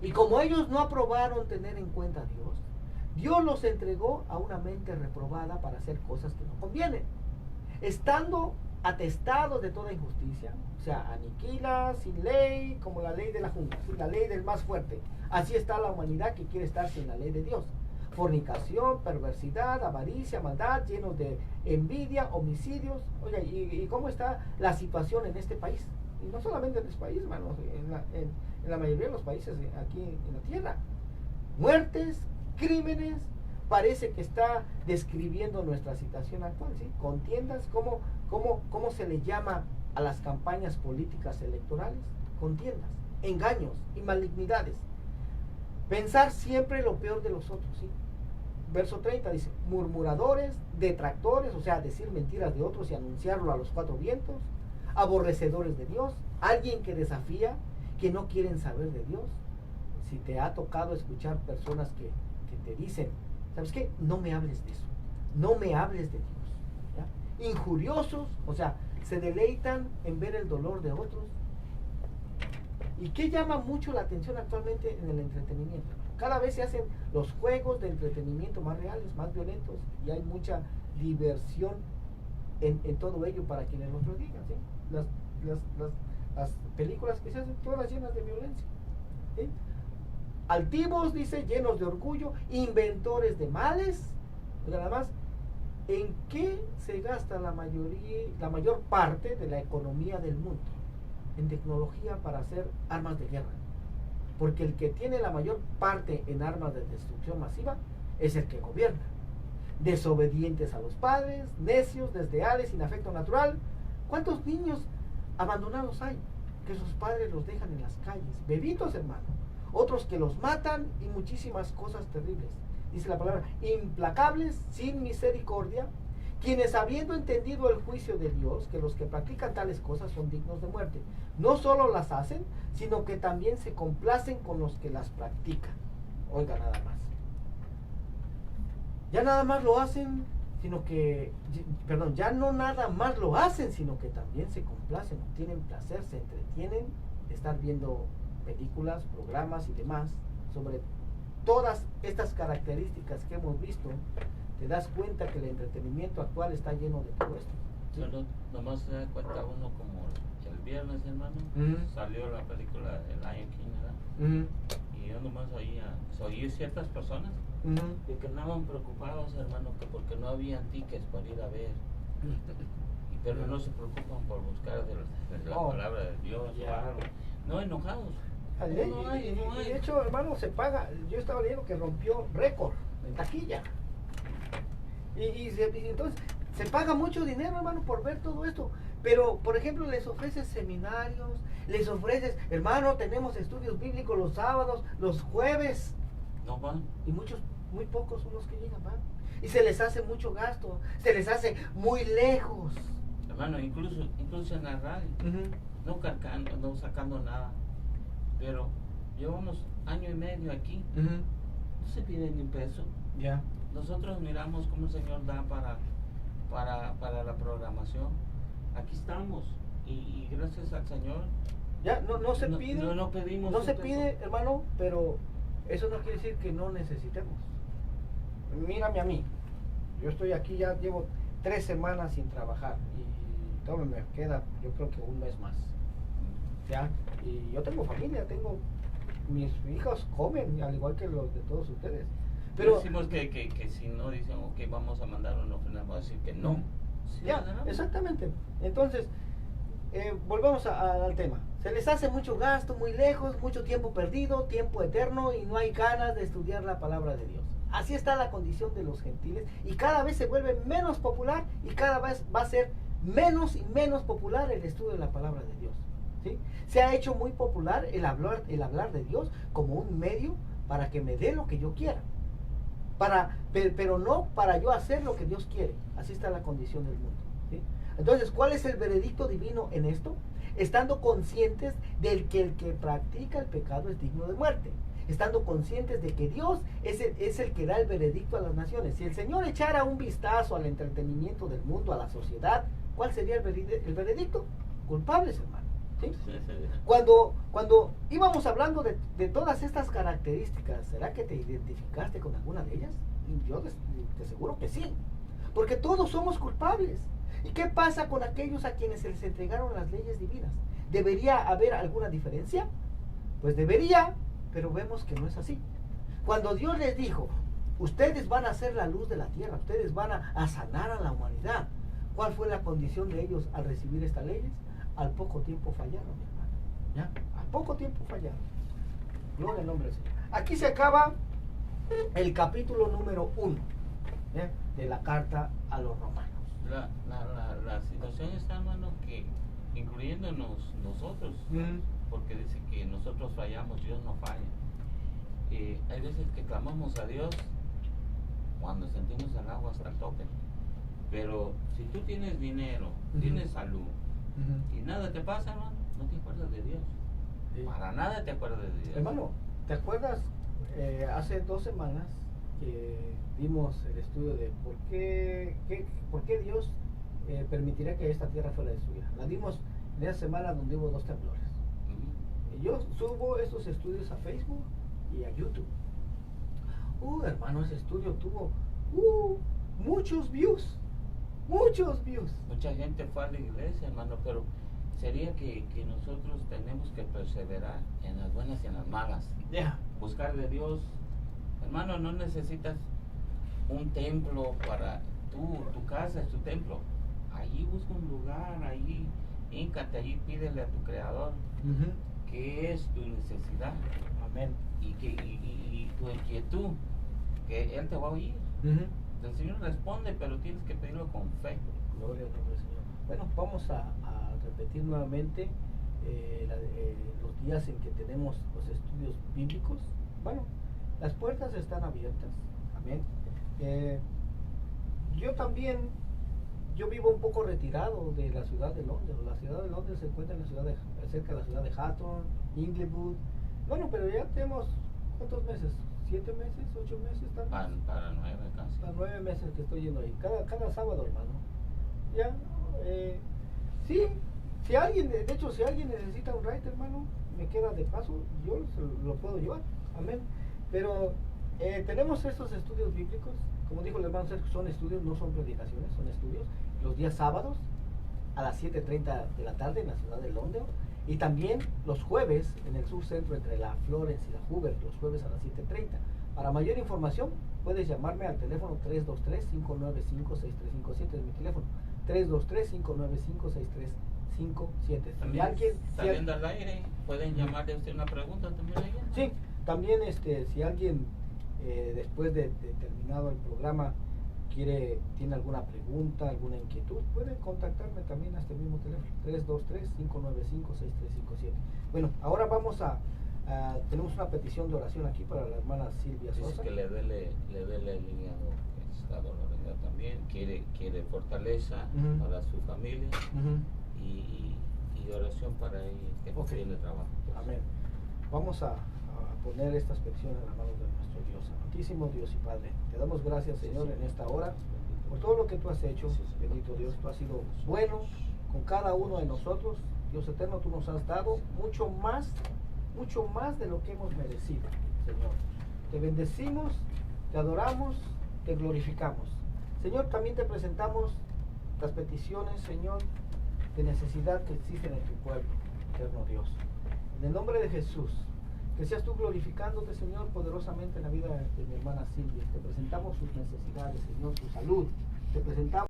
Speaker 3: y como ellos no aprobaron tener en cuenta a Dios, Dios los entregó a una mente reprobada para hacer cosas que no convienen, estando atestados de toda injusticia. O sea, aniquila sin ley, como la ley de la jungla, ¿sí? La ley del más fuerte. Así está la humanidad que quiere estar sin la ley de Dios. Fornicación, perversidad, avaricia, maldad, llenos de envidia, homicidios. Oiga, ¿y cómo está la situación en este país? Y no solamente en este país, hermanos, en la mayoría de los países aquí en la tierra. Muertes, crímenes, parece que está describiendo nuestra situación actual, ¿sí? Contiendas, ¿cómo se le llama a las campañas políticas electorales? Contiendas, engaños y malignidades. Pensar siempre lo peor de los otros, ¿sí? Verso 30 dice: murmuradores, detractores, o sea, decir mentiras de otros y anunciarlo a los cuatro vientos, aborrecedores de Dios, alguien que desafía, que no quieren saber de Dios. Si te ha tocado escuchar personas que te dicen: ¿sabes qué? No me hables de eso, no me hables de Dios, ¿ya? Injuriosos, o sea, se deleitan en ver el dolor de otros. ¿Y qué llama mucho la atención actualmente en el entretenimiento? Cada vez se hacen los juegos de entretenimiento más reales, más violentos, y hay mucha diversión en todo ello para quienes nos lo digan, ¿sí? Las películas que se hacen todas llenas de violencia, ¿sí? Altivos, dice, llenos de orgullo, inventores de males. Pero además, ¿en qué se gasta la mayor parte de la economía del mundo? En tecnología para hacer armas de guerra. Porque el que tiene la mayor parte en armas de destrucción masiva es el que gobierna. Desobedientes a los padres, necios, desleales, sin afecto natural. ¿Cuántos niños abandonados hay que sus padres los dejan en las calles? Bebitos, hermano. Otros que los matan y muchísimas cosas terribles. Dice la palabra: implacables, sin misericordia, quienes habiendo entendido el juicio de Dios, que los que practican tales cosas son dignos de muerte, no solo las hacen, sino que también se complacen con los que las practican. Oiga, nada más. Ya nada más lo hacen, ya no nada más lo hacen, sino que también se complacen, obtienen placer, se entretienen de estar viendo películas, programas y demás sobre todas estas características que hemos visto. Te das cuenta que el entretenimiento actual está lleno de todo esto, ¿sí?
Speaker 2: Pero nomás se da cuenta uno, como el viernes, hermano, salió la película El Lion King, ¿verdad? Y yo nomás oí ciertas personas que andaban preocupados, hermano, que porque no habían tickets para ir a ver. Pero no se preocupan por buscar de la palabra de Dios, no, enojados.
Speaker 3: No hay. Y de hecho, hermano, se paga. Yo estaba leyendo que rompió récord en taquilla. Y entonces se paga mucho dinero, hermano, por ver todo esto. Pero, por ejemplo, les ofreces seminarios, les ofreces: hermano, tenemos estudios bíblicos los sábados, los jueves.
Speaker 2: No van.
Speaker 3: Y muy pocos son los que llegan, van. Y se les hace mucho gasto, se les hace muy lejos.
Speaker 2: Hermano, incluso en la radio, no cargando, no sacando nada. Pero llevamos año y medio aquí, no se pide ni un peso.
Speaker 3: Ya.
Speaker 2: Nosotros miramos cómo el Señor da para la programación. Aquí estamos y gracias al Señor.
Speaker 3: Ya, no se pide,
Speaker 2: No pedimos.
Speaker 3: no se
Speaker 2: eso.
Speaker 3: pide, hermano, pero eso no quiere decir que no necesitemos. Mírame a mí, yo estoy aquí, ya llevo 3 semanas sin trabajar y todavía me queda, yo creo que un mes más. Ya, y yo tengo familia, mis hijos comen, al igual que los de todos ustedes.
Speaker 2: Pero
Speaker 3: Pero
Speaker 2: decimos que si no dicen, ok, vamos a mandar una ofrenda, vamos a decir que no. Sí,
Speaker 3: ya,
Speaker 2: ¿no?
Speaker 3: exactamente. Entonces, volvamos al tema. Se les hace mucho gasto, muy lejos, mucho tiempo perdido, tiempo eterno y no hay ganas de estudiar la palabra de Dios. Así está la condición de los gentiles y cada vez se vuelve menos popular y cada vez va a ser menos y menos popular el estudio de la palabra de Dios. ¿Sí? Se ha hecho muy popular el hablar de Dios como un medio para que me dé lo que yo quiera. Pero no para yo hacer lo que Dios quiere. Así está la condición del mundo. ¿Sí? Entonces, ¿cuál es el veredicto divino en esto? Estando conscientes del que el que practica el pecado es digno de muerte. Estando conscientes de que Dios es el que da el veredicto a las naciones. Si el Señor echara un vistazo al entretenimiento del mundo, a la sociedad, ¿cuál sería el veredicto? Culpables, hermano. ¿Sí? Cuando íbamos hablando de todas estas características, ¿será que te identificaste con alguna de ellas? Yo te aseguro que sí, porque todos somos culpables. ¿Y qué pasa con aquellos a quienes se les entregaron las leyes divinas? ¿Debería haber alguna diferencia? Pues debería, pero vemos que no es así. Cuando Dios les dijo, ustedes van a ser la luz de la tierra, ustedes van a sanar a la humanidad, ¿cuál fue la condición de ellos al recibir estas leyes? Al poco tiempo fallaron, mi hermano. ¿Ya? Al poco tiempo fallaron. Gloria al nombre del Señor. Aquí se acaba el capítulo número 1 de la carta a los romanos.
Speaker 2: La situación está, hermano, que incluyéndonos nosotros, porque dice que nosotros fallamos, Dios no falla. Hay veces que clamamos a Dios cuando sentimos el agua hasta el tope. Pero si tú tienes dinero, tienes salud, y nada te pasa, hermano, no te acuerdas de Dios.
Speaker 3: Sí.
Speaker 2: Para nada te acuerdas de Dios.
Speaker 3: Hermano, ¿te acuerdas hace 2 semanas que vimos el estudio de por qué Dios permitiría que esta tierra fuera destruida? La vimos en esa semana donde hubo 2 temblores. Yo subo estos estudios a Facebook y a YouTube. Hermano, ese estudio tuvo muchos views. Muchos views.
Speaker 2: Mucha gente fue a la iglesia, hermano, pero sería que nosotros tenemos que perseverar en las buenas y en las malas. Buscar de Dios. Hermano, no necesitas un templo para tu casa es tu templo. Allí busca un lugar, allí híncate, allí pídele a tu creador qué es tu necesidad.
Speaker 3: Amén.
Speaker 2: Y tu inquietud, que Él te va a oír. El Señor responde, pero tienes que pedirlo con fe.
Speaker 3: Gloria al nombre del Señor. Bueno, vamos a repetir nuevamente los días en que tenemos los estudios bíblicos. Bueno, las puertas están abiertas. Amén. Yo vivo un poco retirado de la ciudad de Londres. La ciudad de Londres se encuentra cerca de la ciudad de Hatton, Inglewood. Bueno, pero ya tenemos, ¿cuántos meses? 7 meses, 8 meses, tal vez.
Speaker 2: Para 9 casi.
Speaker 3: Para 9 meses que estoy yendo ahí, cada sábado, hermano. Ya, sí, si alguien necesita un ride, hermano, me queda de paso, yo lo puedo llevar, amén. Pero tenemos estos estudios bíblicos, como dijo el hermano Sergio, son estudios, no son predicaciones, son estudios, los días sábados a las 7:30 de la tarde en la ciudad de Londres. Y también los jueves en el sur centro entre la Florence y la Hoover, los jueves a las 7:30. Para mayor información puedes llamarme al teléfono 323-595-6357, es mi teléfono, 323-595-6357.
Speaker 2: También saliendo al aire, pueden llamarle a usted una pregunta también ahí.
Speaker 3: Sí, también si alguien después de terminado el programa tiene alguna pregunta, alguna inquietud, puede contactarme también a este mismo teléfono, 323-595-6357. Bueno, ahora tenemos una petición de oración aquí para la hermana Silvia Sosa.
Speaker 2: Dice que le duele el hígado, que está dolorida también, quiere fortaleza para su familia y oración para ella, que no tiene trabajo. Pues.
Speaker 3: Amén. Vamos a poner estas peticiones en las manos de nuestro Dios. Amantísimo Dios y Padre, te damos gracias, Señor, en esta hora por todo lo que tú has hecho. Bendito Dios, tú has sido bueno, con cada uno de nosotros. Dios eterno, tú nos has dado mucho más de lo que hemos merecido, Señor. Te bendecimos, te adoramos, te glorificamos. Señor, también te presentamos las peticiones, Señor, de necesidad que existen en tu pueblo, eterno Dios. En el nombre de Jesús, que seas tú glorificándote, Señor, poderosamente en la vida de mi hermana Silvia. Te presentamos sus necesidades, Señor, su salud. Te presentamos